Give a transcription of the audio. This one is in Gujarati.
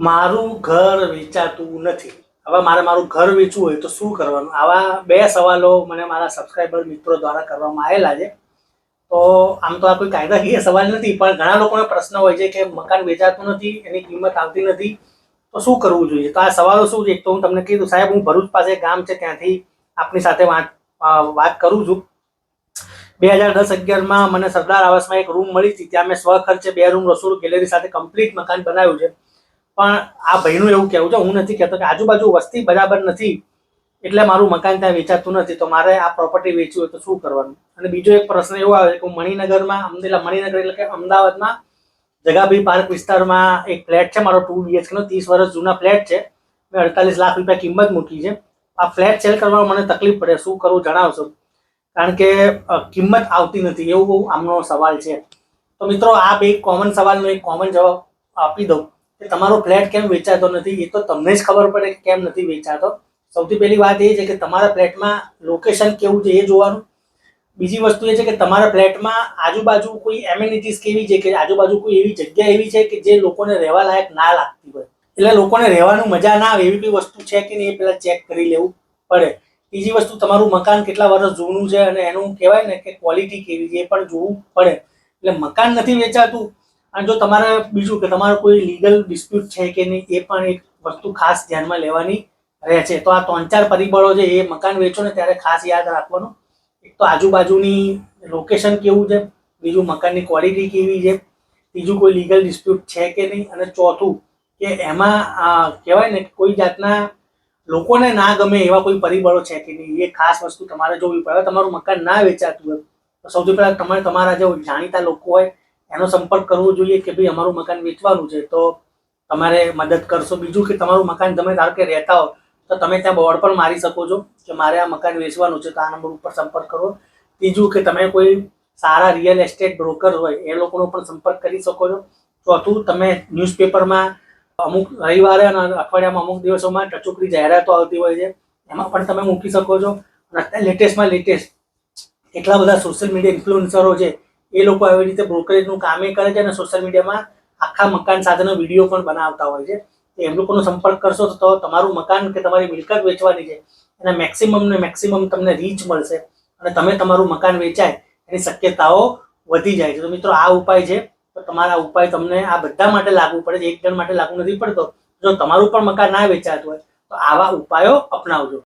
મારું ઘર વેચાતું નથી. હવે મારે મારું ઘર વેચવું હોય તો શું કરવાનું? આવા બે સવાલો મને મારા સબસ્ક્રાઇબર મિત્રો દ્વારા કરવામાં આવેલા છે. તો આમ તો આ કોઈ કાયદાકીય સવાલ નથી, પણ ઘણા લોકોને પ્રશ્ન હોય છે કે મકાન વેચાતું નથી, એની કિંમત આવતી નથી, તો શું કરવું જોઈએ? તો આ સવાલો શું છે? એક તો હું તમને કીધું, સાહેબ હું ભરૂચ પાસે ગામ છે ત્યાંથી આપની સાથે વાત કરું છું. 2010-11માં મને સરદાર આવાસમાં એક રૂમ મળી હતી. ત્યાં મેં સ્વખર્ચે 2 રૂમ, રસોડું, ગેલેરી સાથે કમ્પ્લીટ મકાન બનાવ્યું છે. પણ આ ભાઈનું એવું કહેવું છે, હું નથી કહેતો, કે આજુબાજુ વસ્તી બરાબર નથી એટલે મારું મકાન ત્યાં વેચાતું નથી. તો મારે આ પ્રોપર્ટી વેચવી હોય તો શું કરવાનું? અને બીજો એક પ્રશ્ન એવો આવે કે મણિનગરમાં, મણિનગર એટલે કે અમદાવાદમાં જગાભાઈ પાર્ક વિસ્તારમાં એક ફ્લેટ છે મારો, 2 BHK નો, 30 વર્ષ જૂના ફ્લેટ છે. મેં 48 લાખ રૂપિયા કિંમત મૂકી છે. આ ફ્લેટ સેલ કરવામાં મને તકલીફ પડે, શું કરવું જણાવશો? કારણ કે કિંમત આવતી નથી, એવું આમનો સવાલ છે. તો મિત્રો, આ બે કોમન સવાલનો એક કોમન જવાબ આપી દઉં કે તમારો ફ્લેટ કેમ વેચાતો નથી એ તો તમને જ ખબર પડે કે કેમ નથી વેચાતો. સૌથી પહેલી વાત એ છે કે તમારા ફ્લેટમાં લોકેશન કેવું છે એ જોવાનું. બીજી વસ્તુ એ છે કે તમારા ફ્લેટમાં આજુબાજુ કોઈ એમ્યુનિટીઝ કેવી છે, કે આજુબાજુ કોઈ એવી જગ્યા એવી છે કે જે લોકોને રહેવા લાયક ના લાગતી હોય, એટલે લોકોને રહેવાનું મજા ના આવે એવી કોઈ વસ્તુ છે કે નહીં એ પહેલાં ચેક કરી લેવું પડે. ત્રીજી વસ્તુ, તમારું મકાન કેટલા વર્ષ જૂનું છે અને એનું કહેવાય ને કે ક્વોલિટી કેવી છે એ પણ જોવું પડે. એટલે મકાન નથી વેચાતું, અને જો તમારે બીજું કે તમારો કોઈ લીગલ ડિસ્પ્યુટ છે કે નહીં એ પણ એક વસ્તુ ખાસ ધ્યાનમાં લેવાની રહે છે. તો આ 3-4 પરિબળો છે એ મકાન વેચો ને ત્યારે ખાસ યાદ રાખવાનું. એક તો આજુબાજુની લોકેશન કેવું છે, બીજું મકાનની ક્વોલિટી કેવી છે, ત્રીજું કોઈ લીગલ ડિસ્પ્યુટ છે કે નહીં, અને ચોથું કે એમાં કહેવાય ને કોઈ જાતના લોકોને ના ગમે એવા કોઈ પરિબળો છે કે નહીં, એ ખાસ વસ્તુ તમારે જોવી પડે. તમારું મકાન ના વેચાતું હોય તો સૌથી પહેલાં તમારે તમારા જે જાણીતા લોકો હોય એનો સંપર્ક કરવો જોઈએ કે ભાઈ અમારું મકાન વેચવાનું છે, તો તમારે મદદ કરશો. બીજું કે તમારું મકાન તમે ધારો કે રહેતા હો તો તમે ત્યાં બોર્ડ પણ મારી શકો છો કે મારે આ મકાન વેચવાનું છે, તો આ નંબર ઉપર સંપર્ક કરો. ત્રીજું કે તમે કોઈ સારા રિયલ એસ્ટેટ બ્રોકર હોય એ લોકોનો પણ સંપર્ક કરી શકો છો. ચોથું, તમે ન્યૂઝપેપરમાં અમુક રવિવારે અને અઠવાડિયામાં અમુક દિવસોમાં ટચુકડી જાહેરાતો આવતી હોય છે, એમાં પણ તમે મૂકી શકો છો. અને અત્યારે લેટેસ્ટમાં લેટેસ્ટ એટલા બધા સોશિયલ મીડિયા ઇન્ફ્લુએન્સરો છે, એ લોકો આવી રીતે બ્રોકરેજનું કામે કરે છે અને સોશિયલ મીડિયામાં આખા મકાન સાથેનો વિડીયો પણ બનાવતા હોય છે. એમ લોકોનો સંપર્ક કરશો તો તમારું મકાન કે તમારી મિલકત વેચવાની છે એના મેક્સિમમ તમને રીચ મળશે અને તમે તમારું મકાન વેચાય એની શક્યતાઓ વધી જાય છે. તો મિત્રો, આ ઉપાય છે, તો તમારા ઉપાય તમને આ બધા માટે લાગુ પડે છે, એક જણ માટે લાગુ નથી પડતો. જો તમારું પણ મકાન ના વેચાતું હોય તો આવા ઉપાયો અપનાવજો.